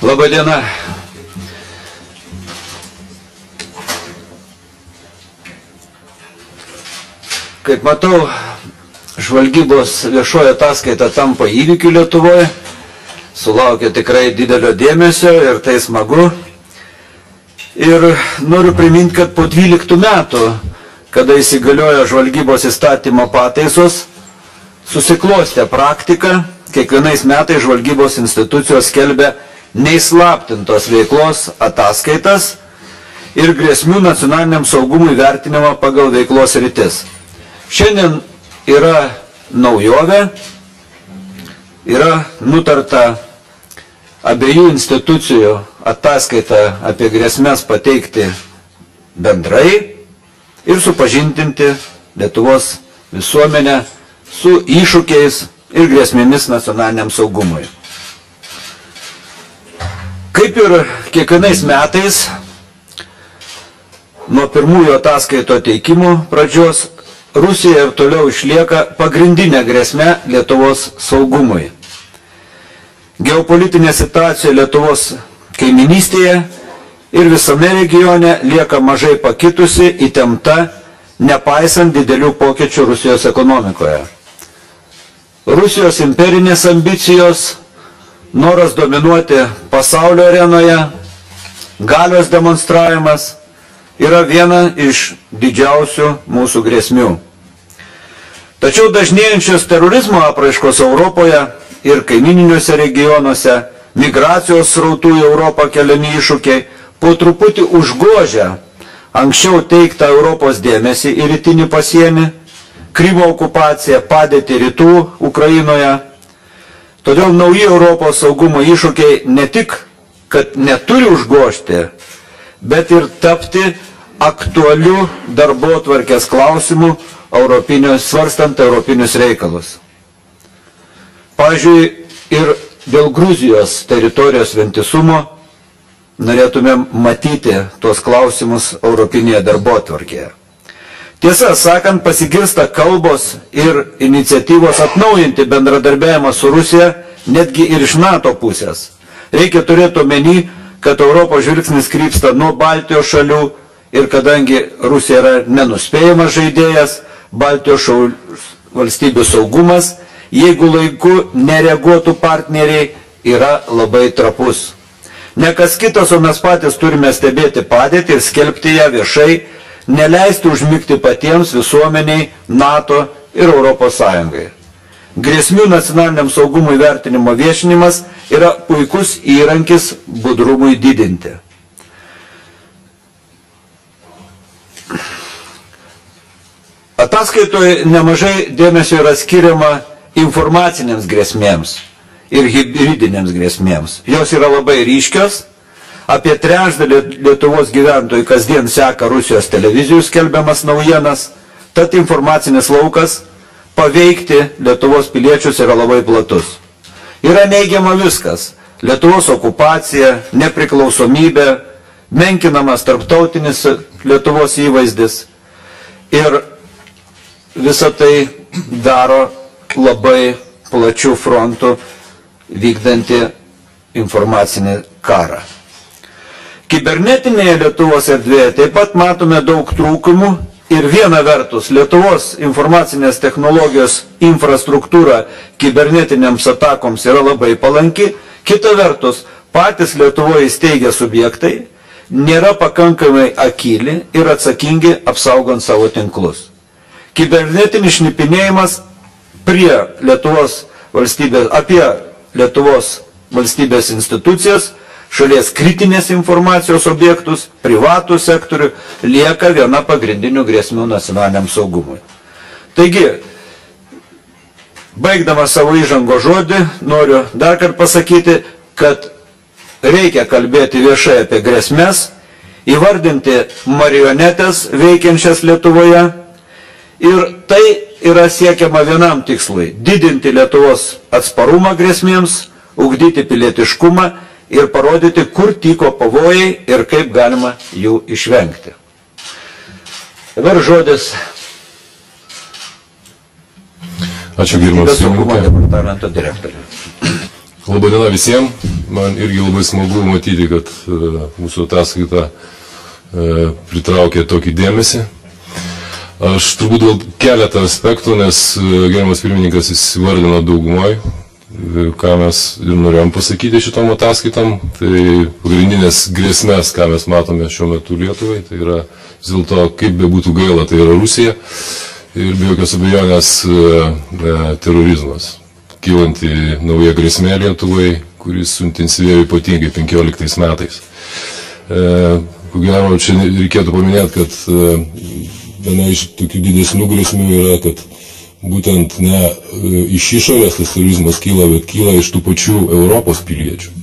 Labą dieną. Kaip matau, žvalgybos viešoji ataskaita tampa įvykių Lietuvoje, sulaukia tikrai didelio dėmesio ir tai smagu. Ir noriu priminti, kad po 12 metų, kada įsigaliojo žvalgybos įstatymo pataisos, susiklostė praktika, kiekvienais metais žvalgybos institucijos skelbia neįslaptintos veiklos ataskaitas ir grėsmių nacionaliniam saugumui vertinimą pagal veiklos rytis. Šiandien yra naujovė, yra nutarta abiejų institucijų ataskaitą apie grėsmes pateikti bendrai ir supažindinti Lietuvos visuomenę su iššūkiais ir grėsmėmis nacionaliniam saugumui. Kaip ir kiekvienais metais, nuo pirmųjų ataskaito teikimų pradžios, Rusija ir toliau išlieka pagrindinė grėsmė Lietuvos saugumui. Geopolitinė situacija Lietuvos kaiminystėje ir visame regione lieka mažai pakitusi, įtempta, nepaisant didelių pokyčių Rusijos ekonomikoje. Rusijos imperinės ambicijos, noras dominuoti pasaulio arenoje, galios demonstravimas yra viena iš didžiausių mūsų grėsmių. Tačiau dažnėjančios terorizmo apraiškos Europoje ir kaimininiuose regionuose, migracijos srautų į Europą keliami iššūkiai po truputį užgožia anksčiau teiktą Europos dėmesį į rytinį pasienį, Krymo okupaciją, padėtį rytų Ukrainoje. Todėl nauji Europos saugumo iššūkiai ne tik, kad neturi užgožti, bet ir tapti aktualių darbotvarkės klausimų svarstant europinius reikalus. Pavyzdžiui, ir dėl Gruzijos teritorijos vientisumo norėtumėm matyti tuos klausimus europinėje darbotvarkėje. Tiesą sakant, pasigirsta kalbos ir iniciatyvos atnaujinti bendradarbiavimą su Rusija, netgi ir iš NATO pusės. Reikia turėti omeny, kad Europos žvilgsnis krypsta nuo Baltijos šalių ir kadangi Rusija yra nenuspėjamas žaidėjas, Baltijos valstybių saugumas, jeigu laiku nereaguotų partneriai, yra labai trapus. Ne kas kitas, o mes patys turime stebėti padėtį ir skelbti ją viešai, neleisti užmigti patiems visuomeniai, NATO ir Europos Sąjungai. Grėsmių nacionaliniam saugumui vertinimo viešinimas yra puikus įrankis budrumui didinti. Ataskaitoje nemažai dėmesio yra skiriama informacinėms grėsmėms ir hibridinėms grėsmėms. Jos yra labai ryškios. Apie trečdalį Lietuvos gyventojų kasdien seka Rusijos televizijų skelbiamas naujienas, tad informacinis laukas paveikti Lietuvos piliečius yra labai platus. Yra neigiama viskas. Lietuvos okupacija, nepriklausomybė, menkinamas tarptautinis Lietuvos įvaizdis. Ir visą tai daro labai plačių frontų vykdantį informacinį karą. Kibernetinėje Lietuvos erdvėje taip pat matome daug trūkumų ir viena vertus Lietuvos informacinės technologijos infrastruktūra kibernetiniams atakoms yra labai palanki, kita vertus patys Lietuvoje įsteigę subjektai nėra pakankamai akyli ir atsakingi apsaugant savo tinklus. Kibernetinis šnipinėjimas apie Lietuvos valstybės institucijas, šalies kritinės informacijos objektus, privatų sektorių, lieka viena pagrindinių grėsmių nacionaliniam saugumui. Taigi, baigdamas savo įžango žodį, noriu dar kartą pasakyti, kad reikia kalbėti viešai apie grėsmes, įvardinti marionetės veikiančias Lietuvoje ir tai yra siekiama vienam tikslui – didinti Lietuvos atsparumą grėsmėms, ugdyti pilietiškumą ir parodyti, kur tyko pavojai ir kaip galima jų išvengti. Dabar žodis Ačiū, gerbiamas saugumo departamento direktoriui. Labadiena visiems. Man irgi labai smagu matyti, kad mūsų ataskaita pritraukė tokį dėmesį. Aš turbūt gal keletą aspektų, nes gerbiamas pirmininkas įsivardino daugumoj, ką mes ir norėjom pasakyti šitom ataskaitom. Tai pagrindinės grėsmės, ką mes matome šiuo metu Lietuvai, tai yra vis dėlto, kaip be būtų gaila, tai yra Rusija ir be jokios abejonės terorizmas. Kylanti nauja grėsmė Lietuvai, kuris suintensyvėjo ypatingai 15 metais. Ko gero, čia reikėtų paminėti, kad viena iš tokių didesnių grėsmių yra, kad būtent ne iš išorės tas terorizmas kyla, bet kyla iš tų pačių Europos piliečių.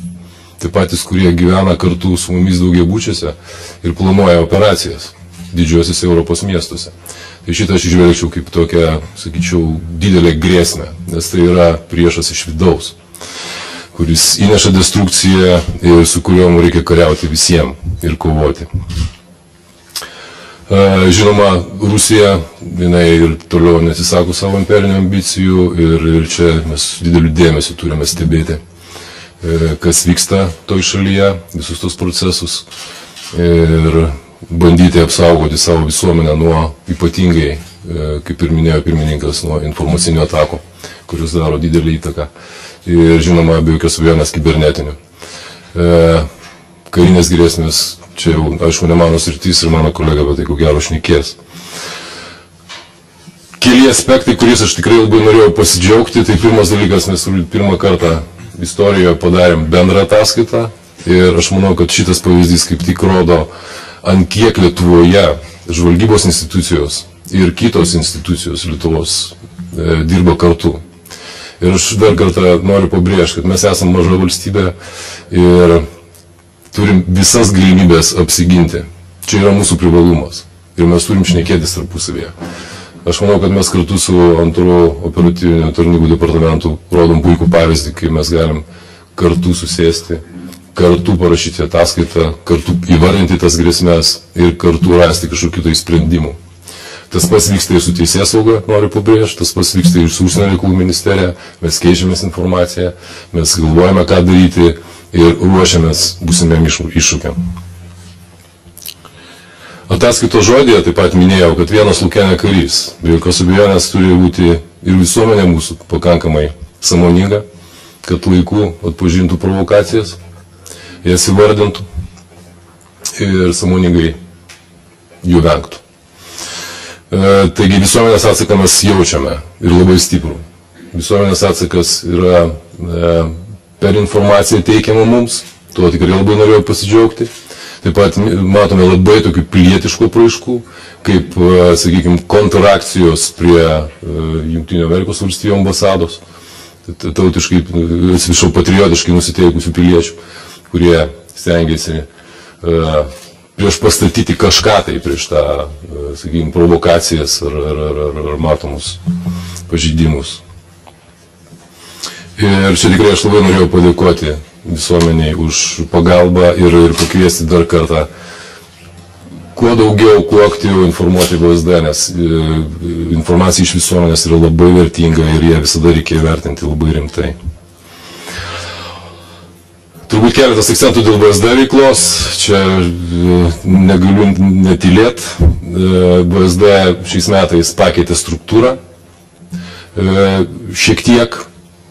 Tai patys, kurie gyvena kartu su mumis daugiabučiuose ir planuoja operacijas didžiuosiuose Europos miestuose. Tai šitą aš išvelgčiau kaip tokią, sakyčiau, didelę grėsmę, nes tai yra priešas iš vidaus, kuris įneša destrukciją ir su kuriuom reikia kariauti visiems ir kovoti. Žinoma, Rusija, jinai ir toliau nesisako savo imperinių ambicijų ir čia mes dideliu dėmesiu turime stebėti, kas vyksta toj šalyje, visus tos procesus ir bandyti apsaugoti savo visuomenę nuo ypatingai, kaip ir minėjo pirmininkas, nuo informacinių atakų, kurios daro didelį įtaką ir žinoma, be jokios abejonės kibernetinių. Karinės grėsmės, čia jau, aišku, ne mano sritis ir mano kolega, bet tai ko gero šnekės. Keli aspektai, kuriais aš tikrai labai norėjau pasidžiaugti, tai pirmas dalykas, mes pirmą kartą istorijoje padarėm bendrą ataskaitą ir aš manau, kad šitas pavyzdys kaip tik rodo, ant kiek Lietuvoje žvalgybos institucijos ir kitos institucijos Lietuvos dirba kartu. Ir aš dar kartą noriu pabrėžti, kad mes esame maža valstybė ir turim visas galimybės apsiginti. Čia yra mūsų privalumas ir mes turim šnekėtis tarpusavėje. Aš manau, kad mes kartu su antru operatyviniu tarnybų departamentu rodom puikų pavyzdį, kai mes galim kartu susėsti, kartu parašyti ataskaitą, kartu įvardinti tas grėsmės ir kartu rasti kažkokių tai sprendimų. Tas pats vyksta ir su teisėsauga, noriu pabrėžti, tas pats vyksta ir su užsienio reikalų ministerija, mes keičiamės informaciją, mes galvojame, ką daryti ir ruošiamės būsimiem iššūkiam. Ataskaitos žodėje taip pat minėjau, kad vienas lauke ne karys, be jokios abejonės turi būti ir visuomenė mūsų pakankamai sąmoninga, kad laiku atpažintų provokacijas, jas įvardintų ir sąmoningai jų vengtų. Taigi visuomenės atsaką mes jaučiame ir labai stiprų. Visuomenės atsakas yra per informaciją teikiamą mums, tuo tikrai labai norėjau pasidžiaugti. Taip pat matome labai tokių pilietiškų apraiškų, kaip, sakykime, kontraakcijos prie Jungtinių Amerikos valstijų ambasados, tautiškai, atsiprašau, patriotiškai nusiteikusių piliečių, kurie stengiasi prieš pastatyti kažką tai prieš tą, sakykime, provokacijas ar matomus pažeidimus. Ir čia tikrai aš labai norėjau padėkoti visuomeniai už pagalbą ir pakviesti dar kartą kuo daugiau, kuo aktyviau informuoti VSD, nes informacija iš visuomenės yra labai vertinga ir ją visada reikia vertinti labai rimtai. Turbūt keletas akcentų dėl VSD veiklos, čia negaliu netylėti. VSD šiais metais pakeitė struktūrą, šiek tiek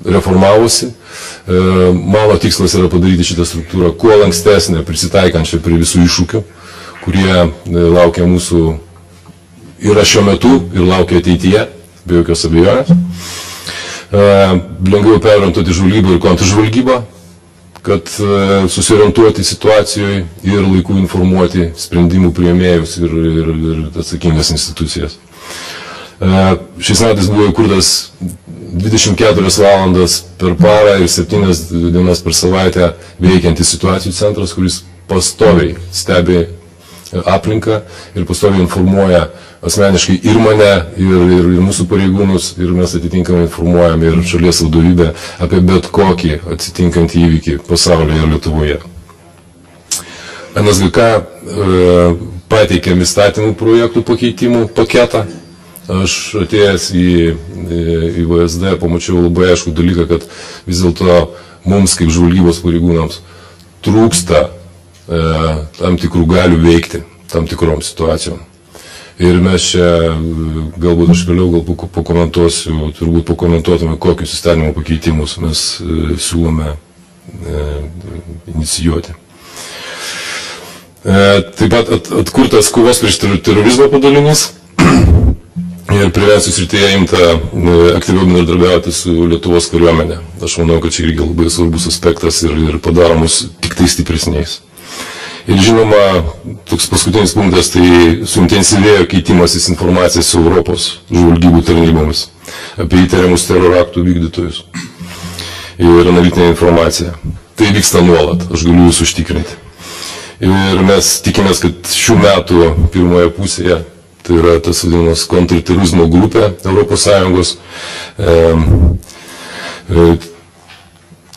reformavosi. Mano tikslas yra padaryti šitą struktūrą kuo lankstesnę, prisitaikančią prie visų iššūkių, kurie laukia mūsų yra šiuo metu ir laukia ateityje, be jokios abejonės. Lengviau perorientuoti žvalgybą ir kontržvalgybą, kad susiorientuoti situacijoje ir laiku informuoti sprendimų priėmėjus ir atsakingas institucijas. Šiais metais buvo įkurtas 24 valandas per parą ir 7 dienas per savaitę veikiantis situacijų centras, kuris pastoviai stebi aplinką ir pastoviai informuoja asmeniškai ir mane, ir mūsų pareigūnus, ir mes atitinkamai informuojame ir šalies vadovybę apie bet kokį atsitinkantį įvykį pasaulyje ir Lietuvoje. NSGK pateikėm įstatymų projektų pakeitimų paketą. Aš atėjęs į VSD pamačiau labai aišku dalyką, kad vis dėlto mums kaip žvalgybos pareigūnams trūksta tam tikrų galių veikti tam tikrom situacijom. Ir mes čia, galbūt aš vėliau pakomentuosiu, turbūt pakomentuotume, kokius įstatymo pakeitimus mes siūlome inicijuoti. Taip pat atkurtas kovos prieš terorizmo padalinys ir prevencijos srityje imta aktyviau bendradarbiauti su Lietuvos kariuomenė. Aš manau, kad čia irgi labai svarbus aspektas ir padaromus tik tai stipresniais. Ir žinoma, toks paskutinis punktas, tai suintensyvėjo keitimasis informacija su Europos žvalgybų tarnybomis apie įtariamus teroro aktų vykdytojus ir analitinė informacija. Tai vyksta nuolat, aš galiu jūs užtikrinti. Ir mes tikimės, kad šių metų pirmoje pusėje, tai yra tas vadinamas kontrterorizmo grupė Europos Sąjungos,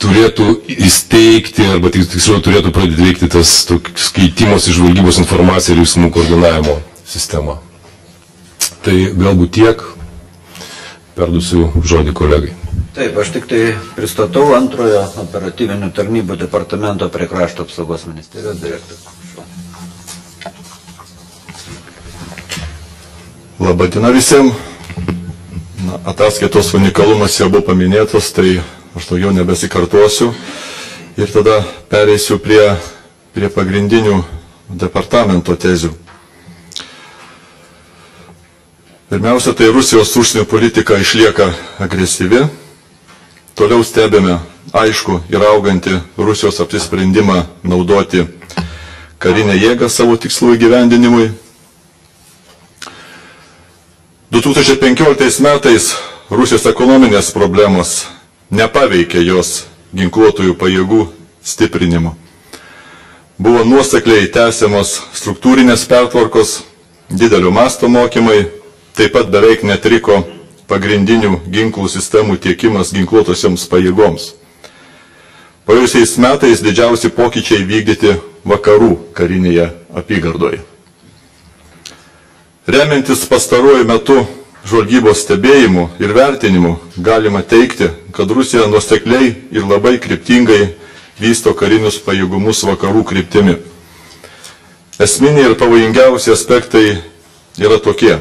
turėtų įsteigti, arba tiksliau turėtų pradėti veikti tas keitimas iš žvalgybos informacija ir veiksmų koordinavimo sistema. Tai galbūt tiek, perduosiu žodį kolegai. Taip, aš tik tai pristatau antrojo operatyvinių tarnybų departamento prie Krašto apsaugos ministerijos direktorių. Labadiena visiems. Ataskaitos unikalumas jau buvo paminėtas, tai aš daugiau nebesikartuosiu ir tada pereisiu prie pagrindinių departamento tezių. Pirmiausia, tai Rusijos užsienio politika išlieka agresyvi. Toliau stebime aišku ir augantį Rusijos apsisprendimą naudoti karinę jėgą savo tikslų įgyvendinimui. 2015 metais Rusijos ekonominės problemos nepaveikė jos ginkluotųjų pajėgų stiprinimo. Buvo nuosekliai tęsiamos struktūrinės pertvarkos, didelio masto mokymai, taip pat beveik netriko pagrindinių ginklų sistemų tiekimas ginkluotosioms pajėgoms. Praėjusiais metais didžiausi pokyčiai vykdyti vakarų karinėje apygardoje. Remiantis pastaruoju metu žvalgybos stebėjimų ir vertinimų galima teikti, kad Rusija nuosekliai ir labai kryptingai vysto karinius pajėgumus vakarų kryptimi. Esminiai ir pavojingiausi aspektai yra tokie.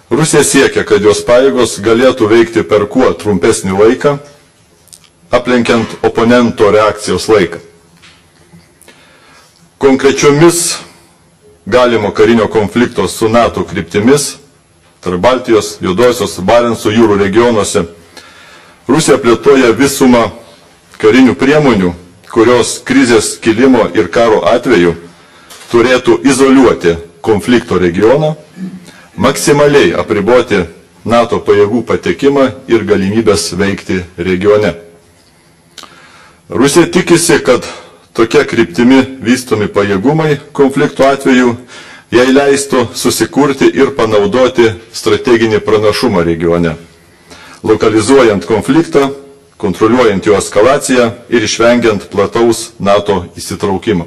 Rusija siekia, kad jos pajėgos galėtų veikti per kuo trumpesnį laiką, aplenkiant oponento reakcijos laiką. Konkrečiomis galimo karinio konflikto su NATO kryptimis tarp Baltijos, Juodosios, Barenco jūrų regionuose Rusija plėtoja visumą karinių priemonių, kurios krizės kilimo ir karo atveju turėtų izoliuoti konflikto regioną, maksimaliai apriboti NATO pajėgų patekimą ir galimybės veikti regione. Rusija tikisi, kad tokia kryptimi vystomi pajėgumai konflikto atveju jai leistų susikurti ir panaudoti strateginį pranašumą regione, lokalizuojant konfliktą, kontroliuojant jo eskalaciją ir išvengiant plataus NATO įsitraukimo.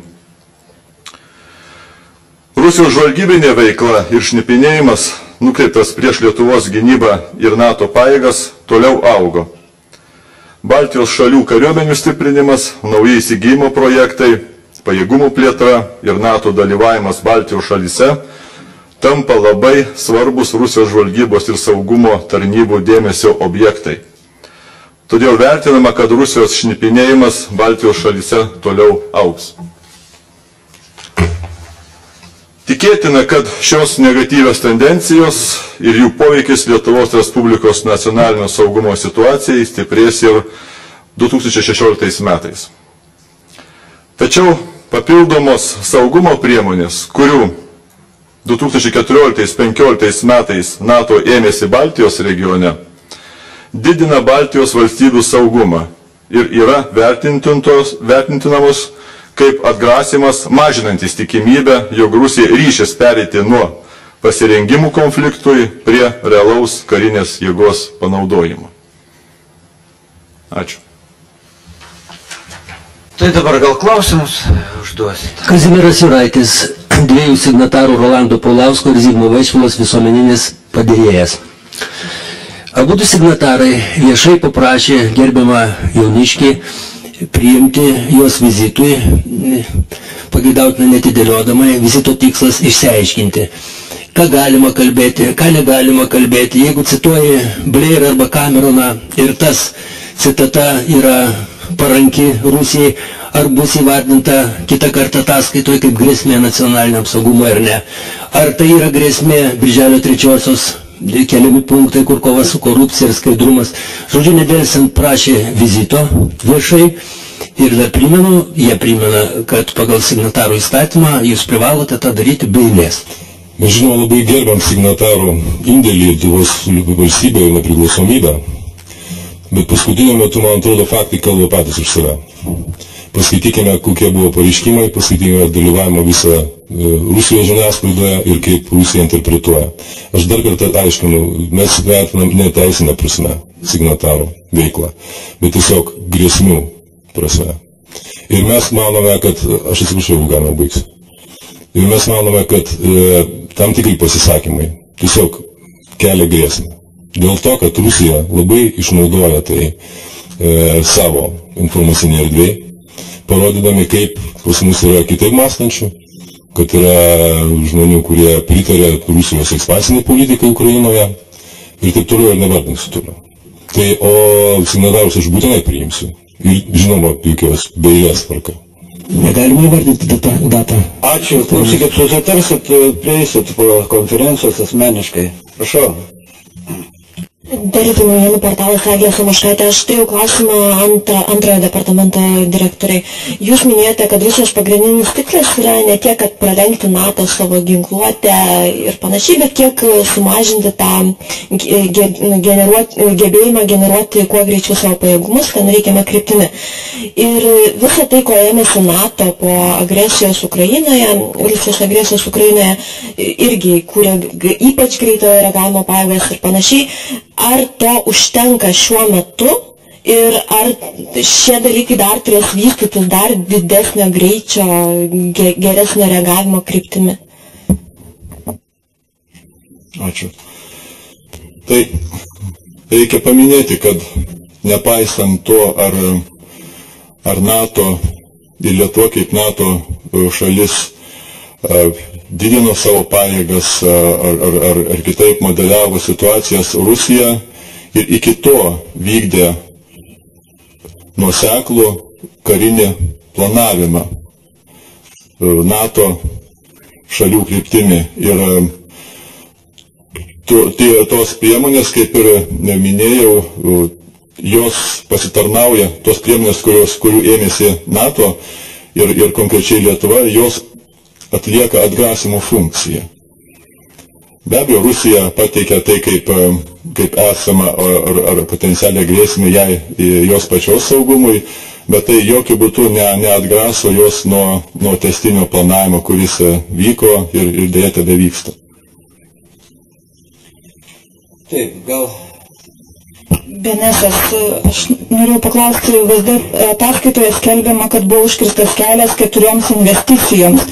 Rusijos žvalgybinė veikla ir šnipinėjimas, nukreiptas prieš Lietuvos gynybą ir NATO pajėgas, toliau augo. Baltijos šalių kariuomenių stiprinimas, nauji įsigijimo projektai, pajėgumų plėtra ir NATO dalyvavimas Baltijos šalyse tampa labai svarbus Rusijos žvalgybos ir saugumo tarnybų dėmesio objektai. Todėl vertinama, kad Rusijos šnipinėjimas Baltijos šalyse toliau augs. Tikėtina, kad šios negatyvios tendencijos ir jų poveikis Lietuvos Respublikos nacionalinio saugumo situacijai stiprės ir 2016 metais. Tačiau papildomos saugumo priemonės, kurių 2014-2015 metais NATO ėmėsi Baltijos regione, didina Baltijos valstybių saugumą ir yra vertintinamos kaip atgrasimas, mažinantis tikimybę, jog Rusija ryšis pereiti nuo pasirengimų konfliktui prie realaus karinės jėgos panaudojimo. Ačiū. Tai dabar gal klausimus užduosite. Kazimieras Juraitis, dviejų signatarų Rolando Paulausko ir Zigmo Vaišvilos visuomeninis padėjėjas. Abudu signatarai viešai paprašė gerbiamą Jauniškį priimti jos vizitui, pageidautina netidėliodamai. Vizito tikslas išsiaiškinti, ką galima kalbėti, ką negalima kalbėti. Jeigu cituoji Blair arba Cameroną ir tas citata yra paranki Rusijai, ar bus įvardinta kitą kartą ataskaitoje kaip grėsmė nacionaliniam saugumui ar ne. Ar tai yra grėsmė Birželio 3-osios keliami punktai, kur kova su korupcija ir skaidrumas. Žodžiu, nedėlsiant prašė vizito viešai ir dar primenu, jie primena, kad pagal signatarų įstatymą jūs privalote tą daryti be eilės. Mes žinoma labai gerbiam signatarų indėlį Lietuvos valstybę ir nepriklausomybę, bet paskutiniu metu, man atrodo, faktai kalba patys už save. Paskaitykime, kokie buvo pareiškimai, paskaitykime dalyvavimo visą Rusijos žiniasklaidoje ir kaip Rusija interpretuoja. Aš dar kartą aiškinu, mes vertinam ne teisinę prasme signatarų veiklą, bet tiesiog grėsmių prasme. Ir mes manome, kad, aš atsiprašau, galima baigsiu. Ir mes manome, kad tam tikri pasisakymai tiesiog kelia grėsmę. Dėl to, kad Rusija labai išnaudoja tai savo informacinėje erdvėje, parodydami, kaip pas mus yra kitaip mąstančių, kad yra žmonių, kurie pritarė Rusijos ekspansiniai politikai Ukrainoje ir taip toliau ir nevardinsiu toliau. Tai, o signatarus aš būtinai priimsiu. Ir žinoma, jokios be eilės tvarka. Negalima įvardinti datą. Ačiū, klausykit, susitarsit, prieisit po konferencijos asmeniškai. Prašau. Delfi naujienų portalas Eglė Samoškaitė. Aš turėjau klausimą antrojo departamento direktoriai. Jūs minėjote, kad Rusijos pagrindinis tikslas yra ne tiek, kad pralenkti NATO savo ginkluotę ir panašiai, bet kiek sumažinti tą gebėjimą generuoti kuo greičiau savo pajėgumus, kad reikiamą kryptimi. Ir visą tai, ko ėmėsi NATO po agresijos Ukrainoje, Rusijos agresijos Ukrainoje, irgi kūrė ypač greitojo reagavimo pajėgas ir panašiai. Ar to užtenka šiuo metu ir ar šie dalykai dar turės vystytis dar didesnio greičio, geresnio reagavimo kryptimi? Ačiū. Tai reikia paminėti, kad nepaisant to, ar NATO ir Lietuva kaip NATO šalis didino savo pajėgas ar kitaip modeliavo situacijas, Rusija ir iki to vykdė nuoseklų karinį planavimą NATO šalių kryptimi. Ir tos priemonės, kaip ir minėjau, jos pasitarnauja, tos priemonės, kurių ėmėsi NATO ir konkrečiai Lietuva, jos atlieka atgrasimo funkciją. Be abejo, Rusija pateikia tai kaip esama ar potencialią grėsmę jai, jos pačios saugumui, bet tai jokių būtų neatgraso jos nuo testinio planavimo, kuris vyko ir dėja tebe vyksta. Taip, gal. Benesas, aš noriu paklausti, VSD ataskaitoje skelbiama, kad buvo užkirstas kelias 4 investicijoms.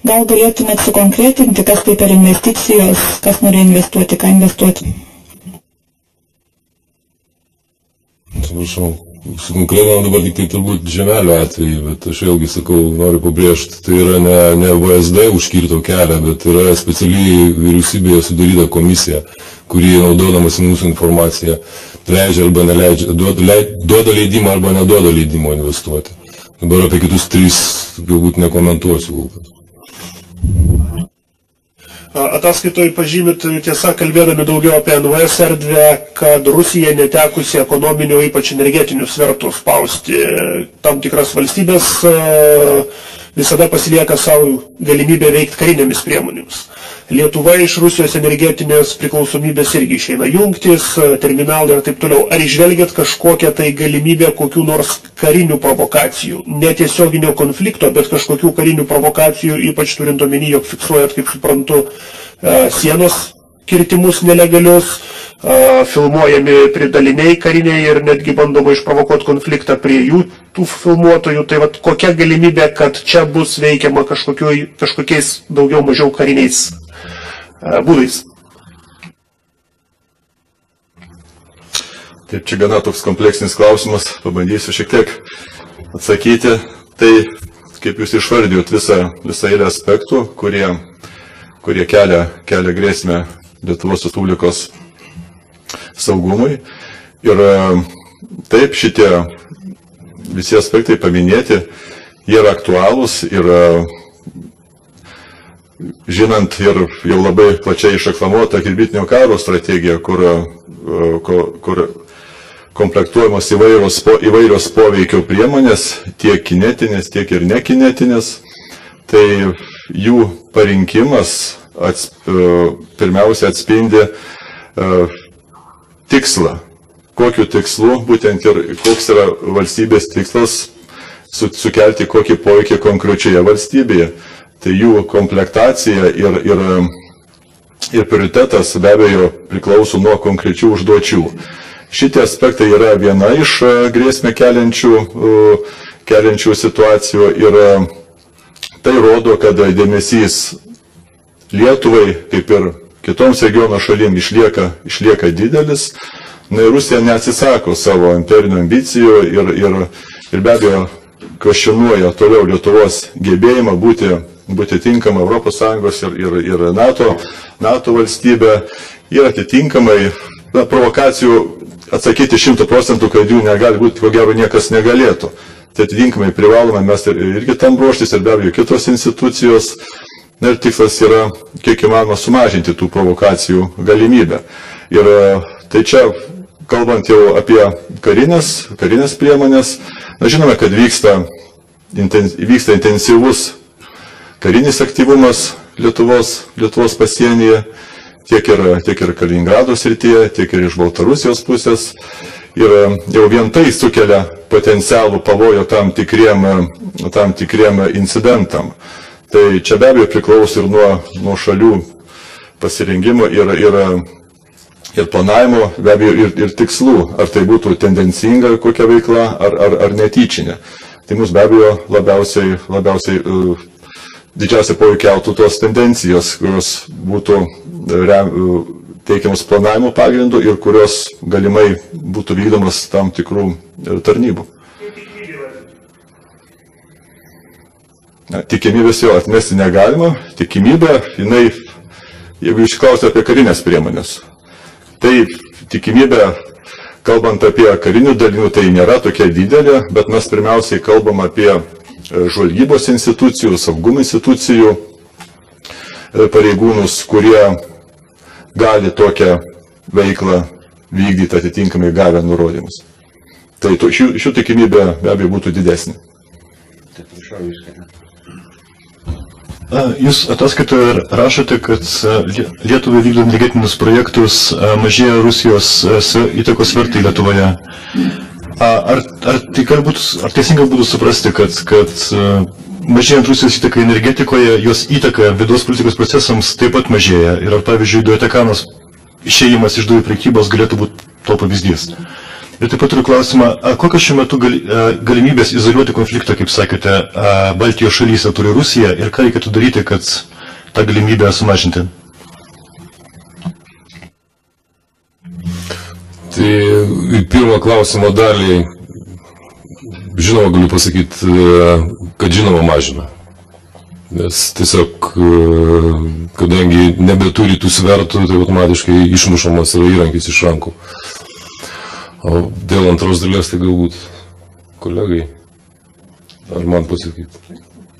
Gal galėtumėt sukonkretinti, kas tai per investicijos, kas nori investuoti, ką investuoti? Atsiprašau, sukonkretinam dabar tik tai turbūt Žemelio atveju, bet aš vėlgi sakau, noriu pabrėžti, tai yra ne VSD užkirto kelią, bet yra specialiai vyriausybėje sudaryta komisija, kuri naudodamas mūsų informaciją leidžia arba neleidžia, duoda leidimą arba neduoda leidimo investuoti. Dabar apie kitus 3 galbūt nekomentuosiu. Ataskaitoje pažymit, tiesa, kalbėdami daugiau apie NVS erdvę, kad Rusija netekusi ekonominių, ypač energetinių svertų spausti tam tikras valstybės, visada pasilieka savo galimybę veikti karinėmis priemonėmis. Lietuva iš Rusijos energetinės priklausomybės irgi išeina jungtis, terminalai ir taip toliau. Ar išvelgiat kažkokią tai galimybę kokių nors karinių provokacijų, netiesioginio konflikto, bet kažkokių karinių provokacijų, ypač turint omeny, jog fiksuojat, kaip suprantu, sienos kirtimus nelegalius, filmuojami pridaliniai kariniai ir netgi bandoma išprovokuoti konfliktą prie jų tų filmuotojų. Tai vat kokia galimybė, kad čia bus veikiama kažkokiais daugiau mažiau kariniais būdais? Taip, čia gana toks kompleksinis klausimas, pabandysiu šiek tiek atsakyti. Tai, kaip jūs išvardijot, visą eilę aspektų, kurie kelia grėsmę Lietuvos Respublikos saugumui. Ir taip, šitie visi aspektai paminėti, jie yra aktualūs ir žinant ir jau labai plačiai išreklamuota kibernetinio karo strategija, kur komplektuojamos įvairios poveikio priemonės, tiek kinetinės, tiek ir nekinetinės, tai jų parinkimas pirmiausia atspindi tikslą. Kokiu tikslu, būtent ir koks yra valstybės tikslas sukelti kokį poveikį konkrečioje valstybėje. Tai jų komplektacija ir prioritetas be abejo priklauso nuo konkrečių užduočių. Šitie aspektai yra viena iš grėsmę keliančių situacijų ir tai rodo, kad dėmesys Lietuvai, kaip ir kitoms regiono šalim, išlieka didelis. Rusija neatsisako savo imperinių ambicijų ir be abejo kvestionuoja toliau Lietuvos gebėjimą būti tinkama ES ir NATO valstybė ir atitinkamai provokacijų atsakyti 100%, kad jų negali būti, ko gero niekas negalėtų. Tai atitinkamai privalome mes irgi tam ruoštis ir be abejo kitos institucijos. Ir tikslas yra kiek įmanoma sumažinti tų provokacijų galimybę. Ir tai čia, kalbant jau apie karinės priemonės, žinome, kad vyksta intensyvus karinis aktyvumas Lietuvos pasienyje, tiek ir Kaliningrado srityje, tiek ir iš Baltarusijos pusės. Ir jau vien tai sukelia potencialų pavojų tam tikriem incidentam. Tai čia be abejo priklauso ir nuo šalių pasirengimo ir planavimo, be abejo ir tikslų, ar tai būtų tendencinga kokia veikla, ar netyčinė. Tai mus be abejo labiausiai didžiausiai poveikiautų tos tendencijos, kurios būtų teikiamus planavimo pagrindų ir kurios galimai būtų vykdomas tam tikrų tarnybų. Tikimybės jo atmesti negalima. Tikimybė, jeigu jūs klausite apie karinės priemonės, tai tikimybė, kalbant apie karinių dalinių, tai nėra tokia didelė, bet mes pirmiausiai kalbam apie žvalgybos institucijų, saugumo institucijų pareigūnus, kurie gali tokią veiklą vykdyti atitinkamai gavę nurodymus. Tai šių tikimybė be abejo būtų didesnė. Jūs ataskaitoje rašote, kad Lietuvai vykdant energetinius projektus mažėja Rusijos įtakos svertai Lietuvoje. Ar teisingai būtų suprasti, kad mažėjant Rusijos įtakai energetikoje, jos įtaka vidaus politikos procesams taip pat mažėja? Ir ar, pavyzdžiui, Dujotekanos išėjimas iš dujų prekybos galėtų būti to pavyzdys? Ir taip pat turiu klausimą, kokios šiuo metu galimybės izoliuoti konfliktą, kaip sakėte, Baltijos šalyse turi Rusija ir ką reikėtų daryti, kad tą galimybę sumažinti? Tai pirmą klausimo dalį, žinoma, galiu pasakyti, kad žinoma mažina. Nes tiesiog, kadangi nebeturi tų svertų, tai automatiškai išmušamas yra įrankis iš rankų. O dėl antros dalies tai galbūt kolegai, ar man pasakyti,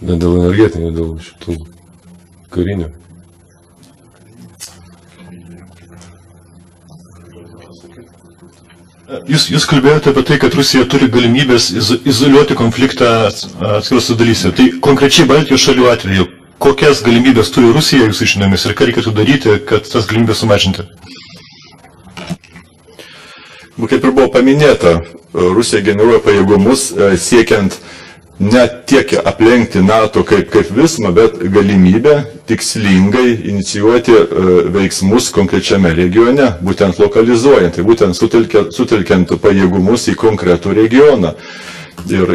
ne dėl energetinių, dėl šitų karinių. Jūs kalbėjote apie tai, kad Rusija turi galimybės izoliuoti konfliktą atskirose dalyse. Tai konkrečiai Baltijos šalių atveju, kokias galimybės turi Rusija jūsų žiniomis ir ką reikėtų daryti, kad tas galimybės sumažinti? Kaip ir buvo paminėta, Rusija generuoja pajėgumus siekiant ne tiek aplenkti NATO kaip visumą, bet galimybę tikslingai inicijuoti veiksmus konkrečiame regione, būtent lokalizuojant, tai būtent sutelkiant pajėgumus į konkretų regioną. Ir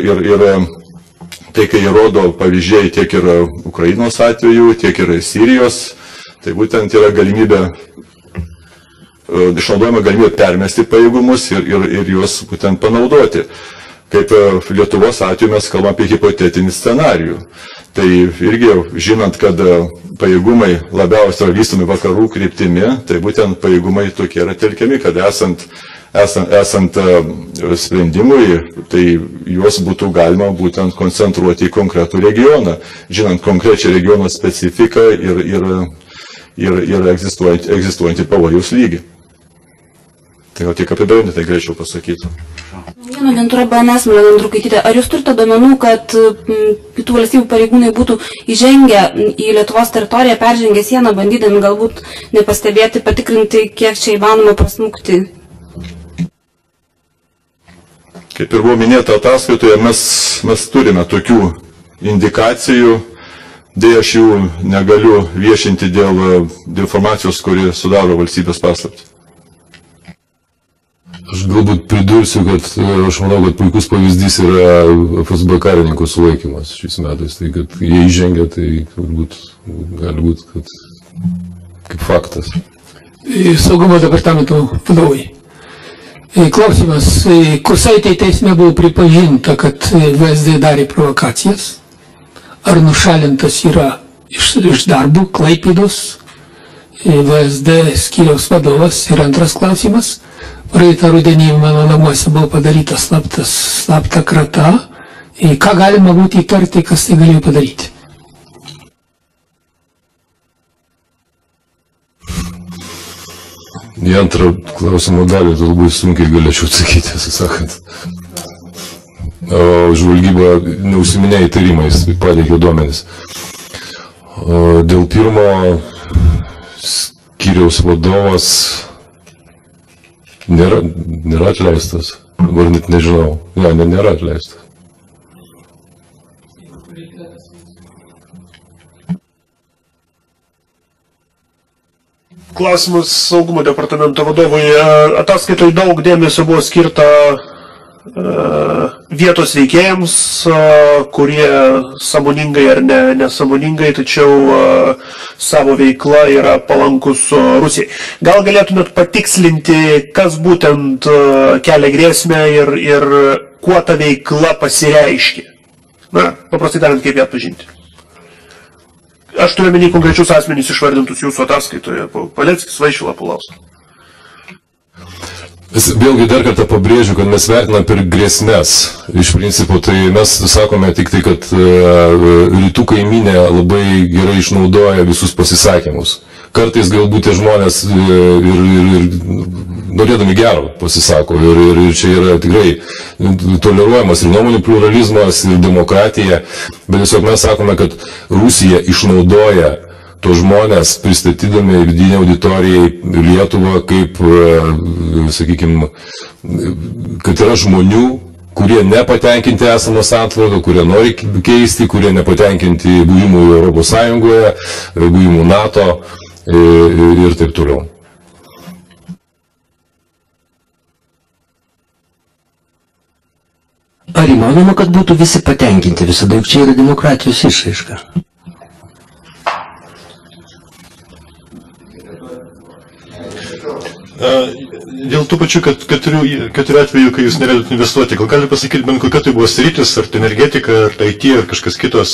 tai, kai rodo pavyzdžiai tiek ir Ukrainos atveju, tiek ir Sirijos, tai būtent yra galimybė išnaudojama galimybė permesti pajėgumus ir juos būtent panaudoti. Kaip Lietuvos atveju mes kalbame apie hipotetinį scenarijų. Tai irgi, žinant, kad pajėgumai labiausiai vystomi vakarų kryptimi, tai būtent pajėgumai tokie yra telkiami, kad esant sprendimui, tai juos būtų galima būtent koncentruoti į konkretų regioną, žinant konkrečią regiono specifiką ir egzistuojantį pavojaus lygį. Tai gal tiek apibendrintai greičiau pasakyti. Vieno agentūra BNS, Milena Andriukaitytė, ar jūs turite duomenų, kad kitų valstybių pareigūnai būtų įžengę į Lietuvos teritoriją, peržengę sieną, bandydami galbūt nepastebėti, patikrinti, kiek čia įmanoma prasmukti? Kaip ir buvo minėta ataskaitoje, mes turime tokių indikacijų, dėja aš jų negaliu viešinti dėl informacijos, kuri sudaro valstybės paslaptį. Aš galbūt pridursiu, kad aš manau, kad puikus pavyzdys yra FSB karininkų sulaikymas šiais metais. Tai kad jie įžengia, tai galbūt gali būti, kad kaip faktas. Saugumo departamento vadovai. Klausimas, Kursaitė teisme buvo pripažinta, kad VSD darė provokacijas. Ar nušalintas yra iš darbų Klaipėdos VSD skyriaus vadovas? Ir antras klausimas. Praeitą rudenį mano namuose buvo padaryta slapta krata. Ką galima būti įtarti, kas tai galėjo padaryti? Į antrą klausimo dalį tai labai sunkiai galėčiau atsakyti, sakant. O žvalgyba neužsiminė įtarimais, pateikė duomenis. Dėl pirmo skyriaus vadovas nėra atleistas. Dabar net nežinau. Nėra atleistas. Klausimas saugumo departamento vadovui. Ataskaitoje daug dėmesio buvo skirta vietos veikėjams, kurie sąmoningai ar nesąmoningai, tačiau savo veikla yra palankus Rusijai. Gal galėtumėt patikslinti, kas būtent kelia grėsmę ir kuo ta veikla pasireiškia? Na, paprastai tariant, kaip ją atpažinti. Aš turiu menį konkrečius asmenys išvardintus jūsų ataskaitoje. Paleckis, Vaišvila, Paulauskas. Vėlgi dar kartą pabrėžiu, kad mes vertinam per grėsmės. Iš principo, tai mes sakome tik tai, kad rytų kaimynė labai gerai išnaudoja visus pasisakymus. Kartais galbūt tie žmonės ir norėdami gero pasisako. Ir čia yra tikrai toleruojamas ir nuomonių pluralizmas, ir demokratija. Bet tiesiog mes sakome, kad Rusija išnaudoja to žmonės, pristatydami vidinę auditorijai Lietuvą kaip, sakykime, kad yra žmonių, kurie nepatenkinti esamą santvarką, kurie nori keisti, kurie nepatenkinti buvimu Europos Sąjungoje, buvimu NATO ir taip toliau. Ar įmanoma, kad būtų visi patenkinti visada, juk čia yra demokratijos išraiška? Dėl tų pačių keturių atvejų, kai jūs norėtumėte investuoti, gal galite pasakyti, bent kokia tai buvo sritis, ar tai energetika, ar tai IT, ar kažkas kitos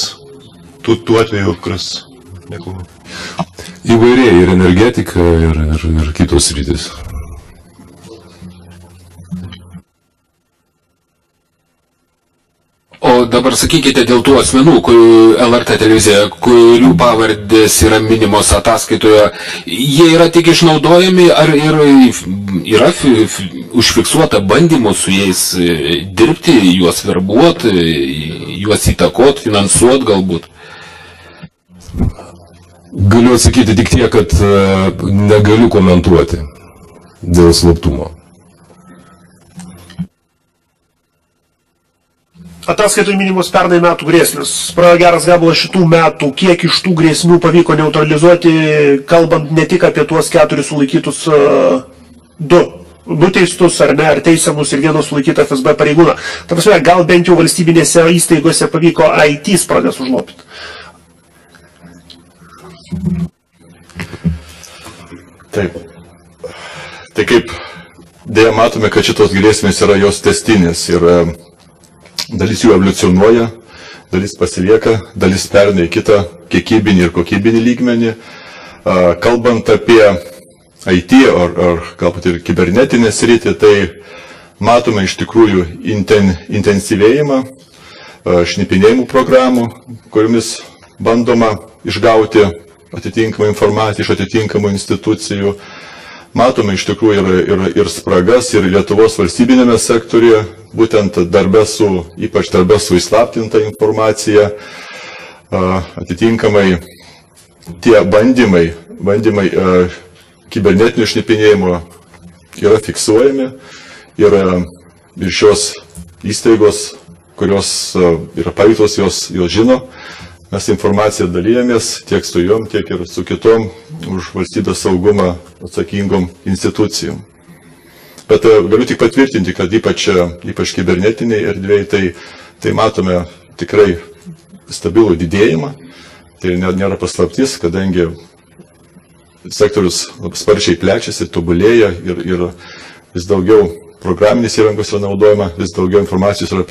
tų atvejų, kurias nekalbu? Įvairiai, ir energetika, ir kitos sritis. O dabar sakykite dėl tų asmenų, LRT televizija, kurių pavardės yra minimos ataskaitoje, jie yra tik išnaudojami, ar yra užfiksuota bandymų su jais dirbti, juos verbuoti, juos įtakot, finansuot galbūt? Galiu atsakyti tik tiek, kad negaliu komentuoti dėl slaptumo. Ataskaitoje minimos pernai metų grėsmės. Praėjo geras gabalas šitų metų. Kiek iš tų grėsmių pavyko neutralizuoti, kalbant ne tik apie tuos 4 sulaikytus, 2 teistus ar ne, ar teisiamus ir 1 sulaikytą FSB pareigūną. Ta prasme, gal bent jau valstybinėse įstaigose pavyko IT spragas užlopyti. Taip. Tai kaip dėja matome, kad šitos grėsmės yra jos testinės ir dalis jų evoliucionuoja, dalis pasilieka, dalis perina į kitą kiekybinį ir kokybinį lygmenį. Kalbant apie IT ar galbūt ir kibernetinę sritį, tai matome iš tikrųjų intensyvėjimą šnipinėjimų programų, kuriomis bandoma išgauti atitinkamą informaciją iš atitinkamų institucijų. Matome iš tikrųjų ir spragas, ir Lietuvos valstybinėme sektoriuje, būtent ypač darbe su įslaptinta informacija, atitinkamai tie bandymai kibernetinio šnipinėjimo yra fiksuojami ir šios įstaigos, kurios yra paveiktos, jos žino. Mes informaciją dalyjamės tiek su jom, tiek ir su kitom už valstybės saugumą atsakingom institucijom. Bet galiu tik patvirtinti, kad ypač kibernetiniai erdvėjai, tai matome tikrai stabilų didėjimą. Tai nėra paslaptis, kadangi sektorius sparčiai plečiasi, tobulėja ir vis daugiau programinės įrangos yra naudojama, vis daugiau informacijos yra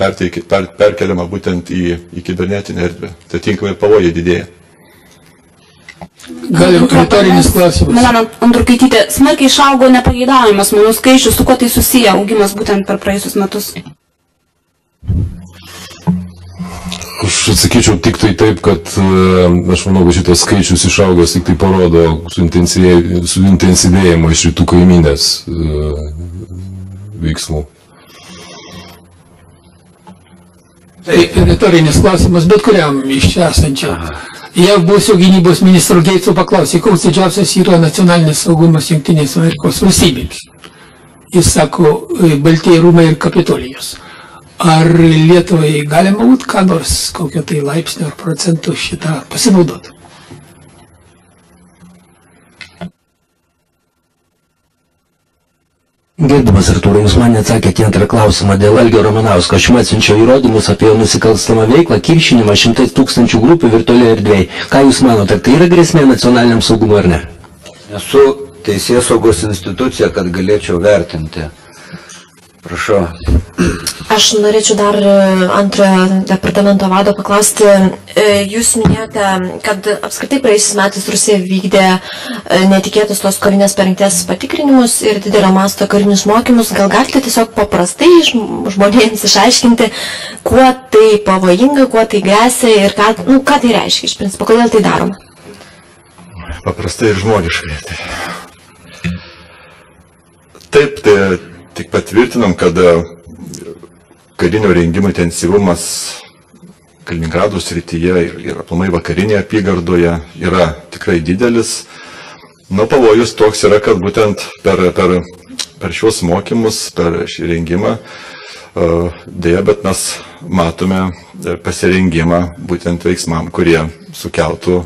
perkeliama būtent į kibernetinę erdvę. Tai tinkamai pavojai didėja. Galim retorinis klausimas. Melena Andrukaitytė, smarkiai išaugo nepageidaujamas asmenų skaičius, su kuo tai susiję augimas būtent per praėjusius metus? Aš atsakyčiau tik tai taip, kad aš manau, kad šitas skaičius išaugęs tik tai parodo suintensyvėjimo iš rytų kaiminės veiksmų. Tai retorinis klausimas, bet kuriam iš čia esančio. Jei buvusio gynybos ministro Geitso paklausė, koks didžiausias yra nacionalinis saugumas Jungtinės Amerikos valstybėms. Jis sako, Baltieji rūmai ir Kapitolijos. Ar Lietuvai galima būti ką nors, kokio tai laipsnio ar procentų šitą pasinaudoti? Gerbiamas Artūrai, jūs man neatsakėte į antrą klausimą dėl Algio Ramanausko. Aš atsiunčiau įrodymus apie nusikalstamą veiklą, kiršinimą 100 000 grupių virtualioje erdvėje. Ką jūs manote, ar tai yra grėsmė nacionaliniam saugumui ar ne? Esu teisėsaugos institucija, kad galėčiau vertinti. Prašau. Aš norėčiau dar antrojo departamento vado paklausti. Jūs minėjote, kad apskritai praėjusiais metais Rusija vykdė netikėtus tos karinės parengties patikrinimus ir didelio masto karinius mokymus. Gal galite tiesiog paprastai žmonėms išaiškinti, kuo tai pavojinga, kuo tai grėsia ir ką tai reiškia iš principo, kodėl tai daroma? Paprastai ir žmogiškai. Taip, tai tik patvirtinom, kad karinio rengimo intensyvumas Kaliningrado srityje ir aplamai vakarinėje apygardoje yra tikrai didelis. Pavojus toks yra, kad būtent per šios mokymus, per šį rengimą, dėja, bet mes matome pasirengimą būtent veiksmam, kurie sukeltų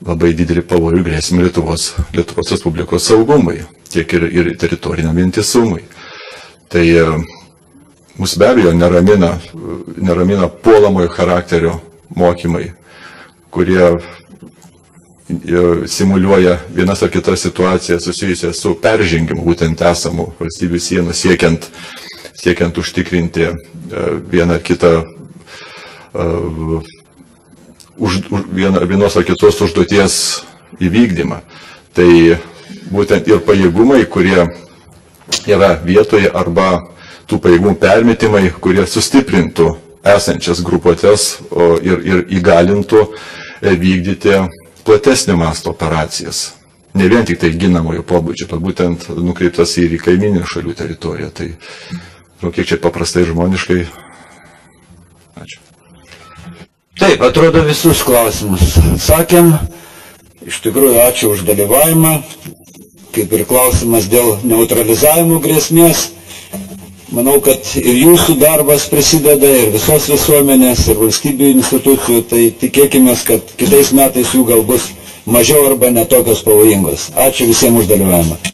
labai didelį pavojų grėsmę Lietuvos Respublikos saugumui, tiek ir teritoriniam vientisumui. Tai mus be abejo neramina puolamojo charakterio mokymai, kurie simuliuoja vienas ar kitas situacijas susijusias su peržengimu būtent esamų valstybių sienų, siekiant užtikrinti vieną ar kitą vienos ar kitos užduoties įvykdymą. Tai būtent ir pajėgumai, kurie yra vietoje, arba tų pajėgumų permetimai, kurie sustiprintų esančias grupuotės ir įgalintų vykdyti platesnio masto operacijas. Ne vien tik tai ginamojo pobūdžio, bet būtent nukreiptas ir į kaiminių šalių teritoriją. Tai, kiek čia paprastai žmoniškai. Ačiū. Taip, atrodo visus klausimus sakėm. Iš tikrųjų, ačiū už dalyvavimą. Kaip ir klausimas dėl neutralizavimo grėsmės. Manau, kad ir jūsų darbas prisideda, ir visos visuomenės, ir valstybių institucijų. Tai tikėkime, kad kitais metais jų gal bus mažiau arba netokios pavojingos. Ačiū visiems už dalyvavimą.